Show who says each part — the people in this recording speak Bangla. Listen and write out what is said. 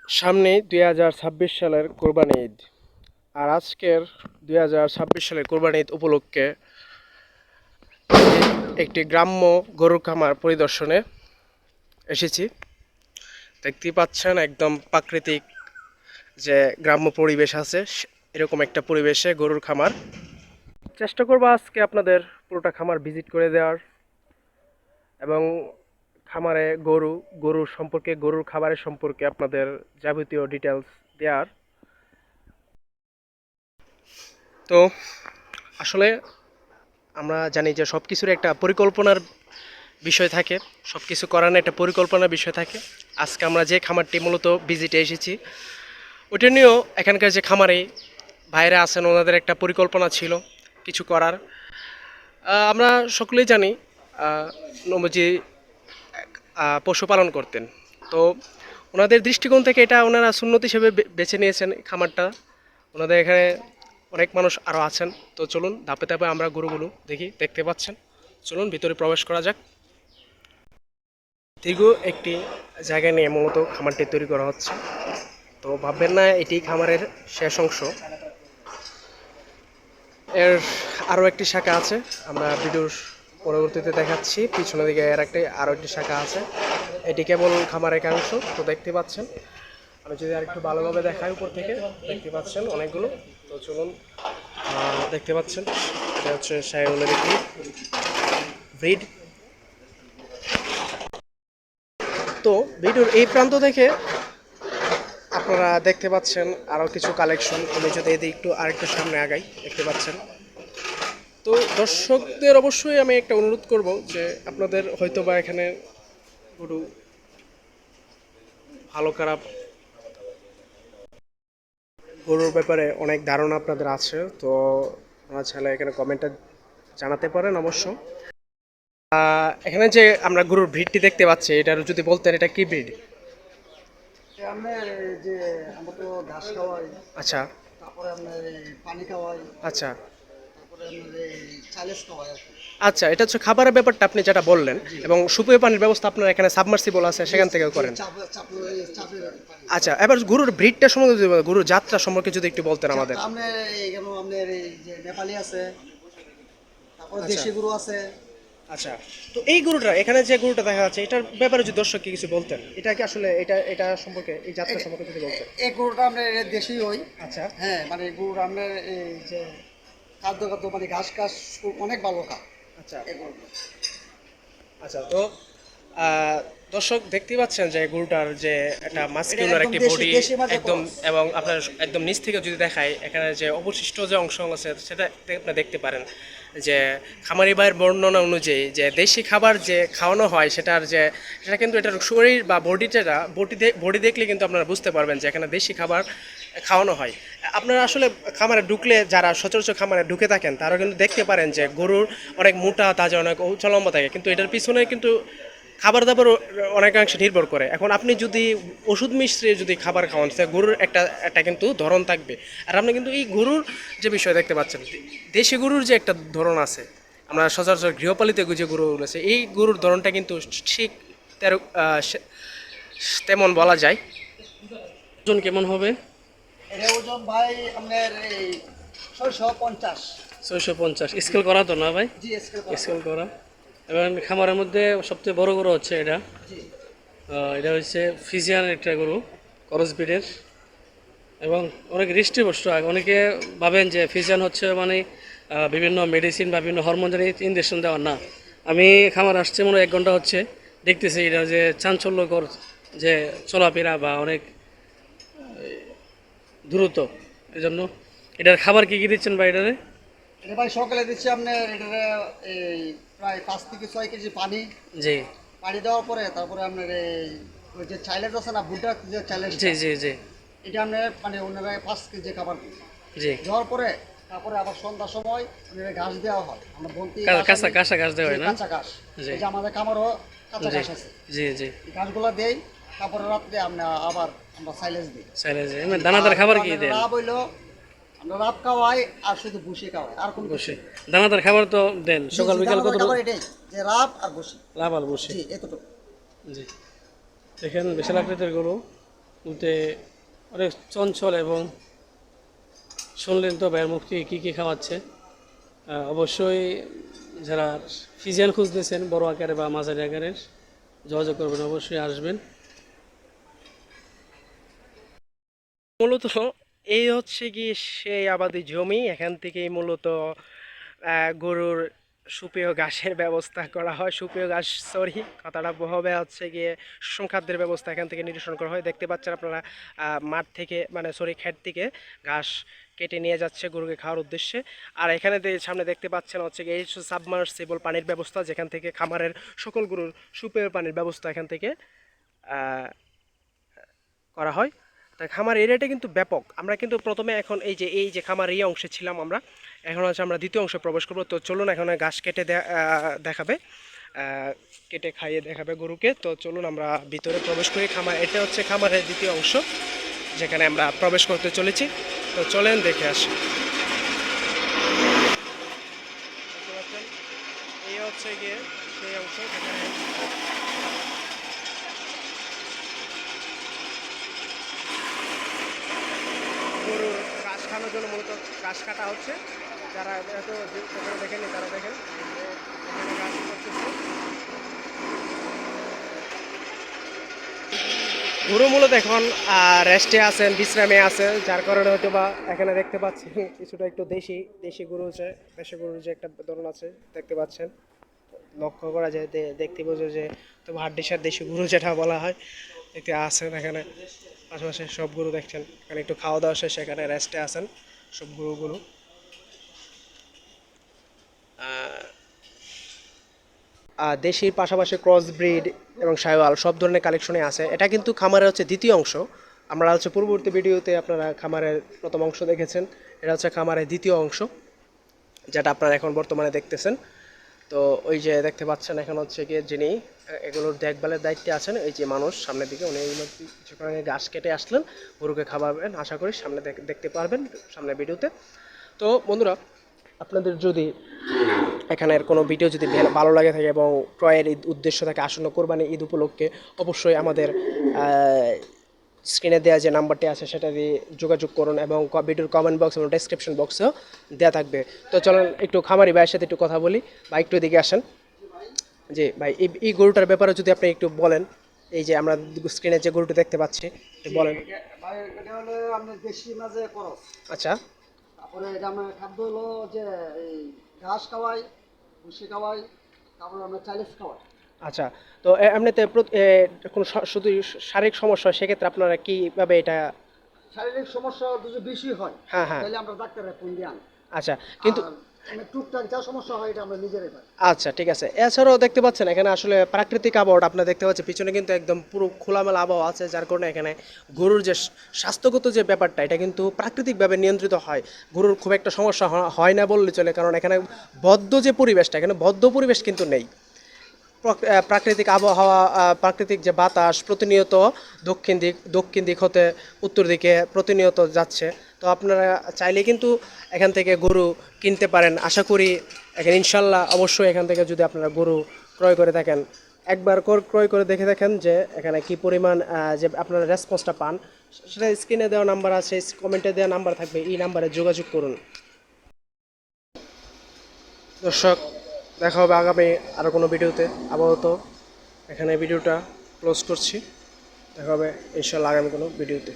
Speaker 1: সামনেই 2026 সালের কোরবানি ঈদ। আর আজকের 2026 সালের কোরবানি ঈদ উপলক্ষে একটি গ্রাম্য গরুর খামার পরিদর্শনে এসেছি। দেখতেই পাচ্ছেন একদম প্রাকৃতিক যে গ্রাম্য পরিবেশ আছে, এরকম একটা পরিবেশে গরুর খামার। চেষ্টা করব আজকে আপনাদের পুরোটা খামার ভিজিট করে দেওয়ার এবং খামারে গরুর সম্পর্কে, গরুর খাবারের সম্পর্কে আপনাদের যাবতীয় ডিটেলস দেওয়ার। তো আসলে আমরা জানি যে সব কিছুর একটা পরিকল্পনার বিষয় থাকে, সব কিছু করার একটা পরিকল্পনার বিষয় থাকে। আজকে আমরা যে খামারটি মূলত ভিজিটে এসেছি, ওইটা নিয়েও এখানকার যে খামারে ভাইরা আছেন ওনাদের একটা পরিকল্পনা ছিল কিছু করার। আমরা সকলেই জানি নবজি পশুপালন করতেন। তো ওনাদের দৃষ্টিকোণ থেকে এটা ওনারা সুন্নত হিসেবে বেছে নিয়েছেন খামারটা। ওনাদের এখানে অনেক মানুষ আরও আছেন। তো চলুন ধাপে ধাপে আমরা গরুগুলো দেখতে পাচ্ছেন। চলুন ভিতরে প্রবেশ করা যাক। দীর্ঘ একটি জায়গা নিয়ে মূলত খামারটি তৈরি করা হচ্ছে। তো ভাববেন না এটি খামারের শেষ অংশ, এর আরও একটি শাখা আছে। আমরা ভিডিওর পরবর্তীতে দেখাচ্ছি। পিছনের দিকে আরও একটি শাখা আছে। এটি কেবল খামারের একাংশ। তো দেখতে পাচ্ছেন, আমি যদি আরেকটু ভালোভাবে দেখাই উপর থেকে, দেখতে পাচ্ছেন অনেকগুলো। তো চলুন, দেখতে পাচ্ছেন এটা হচ্ছে শাহিওয়ালের একটি ব্রিড। তো ভিডিওর এই প্রান্ত থেকে আপনারা দেখতে পাচ্ছেন আরও কিছু কালেকশন। আমি যদি এদিকে আরেকটু সামনে আগাই, দেখতে পাচ্ছেন। তো দর্শকদের অবশ্যই আমি একটা অনুরোধ করব যে আপনাদের হয়তো বা এখানে গরু ভালো খারাপ গরুর ব্যাপারে অনেক ধারণা আপনাদের আছে। তো আপনারা চাইলে এখানে কমেন্টে জানাতে পারেন অবশ্য। এখানে যে আমরা গরুর ব্রিডটি দেখতে পাচ্ছি, এটার যদি বলতেন এটা কি ব্রিড?
Speaker 2: আমরা তো ঘাস খাওয়াই,
Speaker 1: আচ্ছা
Speaker 2: তারপরে আপনার পানি খাওয়াই,
Speaker 1: আচ্ছা
Speaker 2: তারপরে আপনার চাইলেজ খাওয়াই আর কি।
Speaker 1: আচ্ছা, এটা হচ্ছে খাবারের ব্যাপারটা আপনি যেটা বললেন, এবং সুপেয় পানির ব্যবস্থা আপনার এখানে সাবমার্সিবল আছে, সেখান থেকেও করেন।
Speaker 2: চাপের পানি।
Speaker 1: আচ্ছা, এবার গরুর ব্রিডটা সম্বন্ধে যদি গরুর যাত্রা সম্পর্কে যদি একটু বলতেন আমাদের।
Speaker 2: আপনার এখানে আপনার এই যে নেপালি আছে, তারপরে
Speaker 1: আচ্ছা
Speaker 2: দেশি গরু আছে।
Speaker 1: আচ্ছা, তো এই গরুটা এখানে যে গরুটা দেখা যাচ্ছে, এটার ব্যাপারে যদি দর্শককে কিছু বলতেন, এটা কি আসলে এটা সম্পর্কে, এই যাত্রা সম্পর্কে যদি বলতেন।
Speaker 2: এই গরুটা আপনার দেশি হই।
Speaker 1: আচ্ছা
Speaker 2: হ্যাঁ, মানে গরুটা আপনার এই যে খাদ্য মানে ঘাস অনেক ভালো খা
Speaker 1: আচ্ছা
Speaker 2: এই গরুটা।
Speaker 1: আচ্ছা, তো দর্শক দেখতেই পাচ্ছেন যে গরুটার যে একটা মাস্কিউলার
Speaker 2: একদম
Speaker 1: একটি
Speaker 2: দেশি
Speaker 1: বডি
Speaker 2: দেশি মাঝে
Speaker 1: একদম,
Speaker 2: cross।
Speaker 1: এবং আপনার একদম নিচ থেকে যদি দেখায়, এখানে যে অবশিষ্ট যে অংশ আছে সেটা আপনি দেখতে পারেন যে খামারি ভাইয়ের বর্ণনা অনুযায়ী যে দেশি খাবার যে খাওয়ানো হয় সেটা কিন্তু এটার শরীর বা বডি দেখলে কিন্তু আপনারা বুঝতে পারবেন যে এখানে দেশি খাবার খাওয়ানো হয়। আপনারা আসলে খামারে ঢুকলে, যারা সচরাচর খামারে ঢুকে থাকেন, তারা কিন্তু দেখতে পারেন যে গরুর অনেক মোটা তাজা, অনেক উঁচা লম্বা থাকে, কিন্তু এটার পিছনে কিন্তু খাবার দাবার অনেকাংশে নির্ভর করে। এখন আপনি যদি ওষুধ মিশ্রে যদি খাবার খাওয়ান, সে গরুর একটা কিন্তু ধরন থাকবে। আর আপনি কিন্তু এই গরুর যে বিষয় দেখতে পাচ্ছেন, দেশি গরুর যে একটা ধরন আছে, আমরা সচরাচর গৃহপালিত যে গরু আছে, এই গরুর ধরনটা কিন্তু ঠিক তেমন বলা যায়। ওজন কেমন হবে?
Speaker 2: এটা ওজন ভাই আপনার এই 650।
Speaker 3: 650 স্কেল করা তো না ভাই?
Speaker 2: জি, স্কেল
Speaker 3: স্কেল করা। এবং খামারের মধ্যে সবচেয়ে বড় গরু হচ্ছে এটা।
Speaker 2: জি।
Speaker 3: এটা হচ্ছে ফিজিয়ান একটা গরু, করস ব্রিডের, এবং অনেক হৃষ্টিপুষ্ট। অনেকে ভাবেন যে ফিজিয়ান হচ্ছে মানে বিভিন্ন মেডিসিন বা বিভিন্ন হরমোন জানিয়ে ইঞ্জেকশন দেওয়ার না। আমি খামার আসছে মনে হয় 1 ঘন্টা হচ্ছে, দেখতেছি এটা যে চাঞ্চল্যকর যে চলাফেরা বা অনেক দ্রুত। এই জন্য এটার খাবার কী কী দিচ্ছেন বা এটারে?
Speaker 2: এটা ভাই সকালে দিচ্ছি আপনার এটা এই প্রায় 5 থেকে 6 কেজি পানি।
Speaker 3: জি
Speaker 2: পানি দেওয়ার পরে তারপরে আপনার এই ওই যে চাইলেজ আছে না, ভুট্টার যে চাইলেজ,
Speaker 3: জি জি জি
Speaker 2: এটা আপনার মানে ওনারা 5 কেজি খাবার দিই।
Speaker 3: জি
Speaker 2: দেওয়ার পরে তারপরে আবার সন্ধ্যার সময় ওনারা ঘাস দেওয়া হয়। আমরা বলতে
Speaker 3: কাঁচা কাঁচা ঘাস দেওয়া হয় না?
Speaker 2: কাঁচা ঘাস।
Speaker 3: জি।
Speaker 2: এই যে আমাদের খামারও কাঁচা
Speaker 3: জি
Speaker 2: ঘাস আছে,
Speaker 3: জি জি
Speaker 2: এই ঘাসগুলো দেই। তারপরে রাত্রে আমরা সাইলেজ দিই।
Speaker 3: চাইলে এমনি দানাদার খাবার কি দেন?
Speaker 2: রাব হইলো আমরা রাব খাওয়াই, আর শুধু ভুসি খাওয়াই, আর কোনো কিছু
Speaker 3: বসে দানাদার খাবার তো দেন সকাল বিকাল কত?
Speaker 2: খাবার এটাই, যে রাব আর ভুসি।
Speaker 3: লাভ আর বসে।
Speaker 2: জি, এতটুকু।
Speaker 3: জি, দেখেন বিশাল আকৃতির গরু, বলতে অনেক চঞ্চল এবং শুনলেন তো ভাইয়ের মুখ থেকে কী কী খাওয়াচ্ছে। অবশ্যই যারা ফিজিয়ান খুঁজতেছেন বড় আকারে বা মাঝারি আকারের যোগাযোগ করবেন, অবশ্যই আসবেন।
Speaker 1: মূলত এই হচ্ছে কি সেই আবাদি জমি, এখান থেকেই মূলত গরুর সুপেয় ঘাসের ব্যবস্থা করা হয়। সুপেয় ঘাস, সরি কথাটা হবে হচ্ছে গিয়ে সুষম খাদ্যের ব্যবস্থা এখান থেকে নিরসন করা হয়। দেখতে পাচ্ছেন আপনারা মাঠ থেকে মানে সরি ক্ষেত থেকে ঘাস কেটে নিয়ে যাচ্ছে গরুকে খাওয়ার উদ্দেশ্যে। আর এখানে সামনে দেখতে পাচ্ছেন হচ্ছে গিয়ে এই সাবমার্সিবল পানির ব্যবস্থা, যেখান থেকে খামারের সকল গরুর সুপেয় পানির ব্যবস্থা এখান থেকে করা হয়। তাই খামার এরিয়াটা কিন্তু ব্যাপক। আমরা কিন্তু প্রথমে এখন এই যে খামার এই অংশে ছিলাম আমরা, এখন হচ্ছে আমরা দ্বিতীয় অংশে প্রবেশ করবো। তো চলুন, এখন ঘাস কেটে দেখাবে, কেটে খাইয়ে দেখাবে গরুকে। তো চলুন আমরা ভিতরে প্রবেশ করি। এটা হচ্ছে খামারের দ্বিতীয় অংশ, যেখানে আমরা প্রবেশ করতে চলেছি। তো চলেন দেখে আসি। দেখতে পাচ্ছেন এই হচ্ছে গিয়ে সেই অংশ যেখানে গরুর ঘাস খাওয়ানোর জন্য মূলত ঘাস কাটা হচ্ছে। যারা এত দেখেনি তারা দেখেন এখানে ঘাস করতেছে। গরু মূলত এখন রেস্টে আছেন, বিশ্রামে আছে, যার কারণে হয়তো বা এখানে দেখতে পাচ্ছি কিছুটা একটু দেশি গরু হচ্ছে, দেশি গরুর যে একটা ধরন আছে দেখতে পাচ্ছেন, লক্ষ্য করা যায়, দেখতে বোঝা যে তো হাড্ডিসার দেশি গরু যেটা বলা হয় দেখতে আছেন এখানে। পাশাপাশি সব গরু দেখছেন এখানে একটু খাওয়া দাওয়া শেষে এখানে রেস্টে আছেন সব গরুগুলো। দেশির পাশাপাশি ক্রস ব্রিড এবং শাইওয়াল সব ধরনের কালেকশনে আছে। এটা কিন্তু খামারের হচ্ছে দ্বিতীয় অংশ। আমরা হচ্ছে পূর্ববর্তী ভিডিওতে আপনারা খামারের প্রথম অংশ দেখেছেন, এটা হচ্ছে খামারের দ্বিতীয় অংশ যেটা আপনারা এখন বর্তমানে দেখতেছেন। তো ওই যে দেখতে পাচ্ছেন এখন হচ্ছে গিয়ে যিনি এগুলোর দেখভালের দায়িত্বে আছেন, এই যে মানুষ সামনের দিকে, উনি কিছুক্ষণ আগে ঘাস কেটে আসলেন, গরুকে খাওয়াবেন, আশা করি সামনে দেখতে পারবেন সামনের ভিডিওতে। তো বন্ধুরা, আপনাদের যদি এখানের কোনো ভিডিও যদি ভালো লাগে থাকে এবং ক্রয়ের উদ্দেশ্য থাকে আসন্ন কোরবানি ঈদ উপলক্ষে, অবশ্যই আমাদের স্ক্রিনে দেওয়া যে নাম্বারটি আছে সেটা দিয়ে যোগাযোগ করুন এবং ভিডিওর কমেন্ট বক্স এবং ডেসক্রিপশন বক্সেও দেওয়া থাকবে। তো চলুন একটু খামারি ভাইয়ের সাথে একটু কথা বলি, বা একটু এদিকে আসেন। জি ভাই, এই গরুটার ব্যাপারে যদি আপনি একটু বলেন, এই যে আমরা স্ক্রিনে যে গরুটি দেখতে পাচ্ছি একটু বলেন।
Speaker 2: ভাই এটা হলো আপনার দেশি মাঝে করস।
Speaker 1: আচ্ছা
Speaker 2: তারপরে এটা আমার খাদ্য হলো যে এই ঘাস খাওয়াই, ভুসি খাওয়াই, তারপরে আমরা চাইলিস খাওয়াই।
Speaker 1: আচ্ছা, তো এমনিতে কোনো শুধু শারীরিক সমস্যা হয় সেক্ষেত্রে আপনারা কীভাবে এটা?
Speaker 2: শারীরিক সমস্যা যদি বেশি হয়
Speaker 1: হ্যাঁ হ্যাঁ
Speaker 2: তাহলে আমরা ডাক্তারের ফোন দিয়ে আনি।
Speaker 1: আচ্ছা, কিন্তু
Speaker 2: টুকটাক যা সমস্যা হয় এটা আমরা নিজেরাই পাই।
Speaker 1: আচ্ছা ঠিক আছে। এছাড়াও দেখতে পাচ্ছেন এখানে আসলে প্রাকৃতিক আবহাওয়া আপনারা দেখতে পাচ্ছেন, পিছনে কিন্তু একদম পুরো খোলামেলা আবহাওয়া আছে, যার কারণে এখানে গরুর যে স্বাস্থ্যগত যে ব্যাপারটা এটা কিন্তু প্রাকৃতিকভাবে নিয়ন্ত্রিত হয়। গরুর খুব একটা সমস্যা হয় না বললে চলে, কারণ এখানে বদ্ধ যে পরিবেশটা, এখানে বদ্ধ পরিবেশ কিন্তু নেই। প্রাকৃতিক আবহাওয়া, প্রাকৃতিক যে বাতাস প্রতিনিয়ত দক্ষিণ দিক হতে উত্তর দিকে প্রতিনিয়ত যাচ্ছে। তো আপনারা চাইলে কিন্তু এখান থেকে গরু কিনতে পারেন। আশা করি এখানে ইনশাল্লাহ অবশ্যই এখান থেকে যদি আপনারা গরু ক্রয় করে থাকেন, একবার ক্রয় করে দেখে দেখেন যে এখানে কি পরিমাণ যে আপনারা রেসপন্সটা পান, সেটা স্ক্রিনে দেওয়া নাম্বার আছে, কমেন্টে দেওয়া নাম্বার থাকবে, এই নাম্বারে যোগাযোগ করুন। দর্শক, দেখা হবে আগামী আরও কোনো ভিডিওতে। আপাতত এখানে ভিডিওটা ক্লোজ করছি, দেখা হবে ইনশাল্লাহ আগামী কোনো ভিডিওতে।